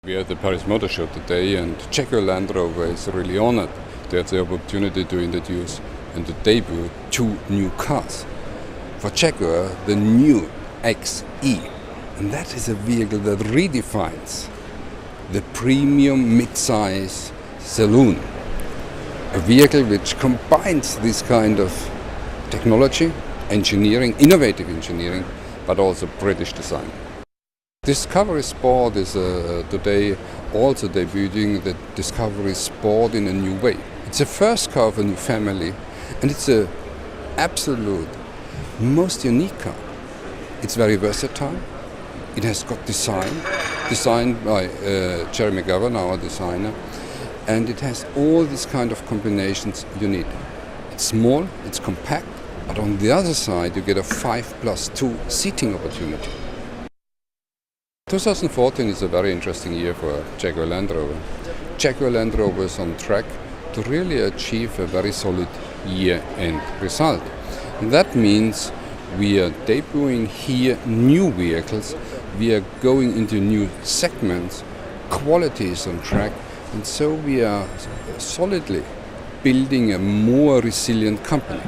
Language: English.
We are at the Paris Motor Show today, and Jaguar Land Rover is really honored to have the opportunity to introduce and to debut two new cars. For Jaguar, the new XE, and that is a vehicle that redefines the premium mid-size saloon. A vehicle which combines this kind of technology, engineering, innovative engineering, but also British design. Discovery Sport is today also debuting the Discovery Sport in a new way. It's the first car of a new family, and it's an absolute most unique car. It's very versatile. It has got designed by Jerry McGovern, our designer, and it has all these kind of combinations you need. It's small, it's compact, but on the other side you get a 5+2 seating opportunity. 2014 is a very interesting year for Jaguar Land Rover. Jaguar Land Rover is on track to really achieve a very solid year-end result. And that means we are debuting here new vehicles, we are going into new segments, quality is on track, and so we are solidly building a more resilient company.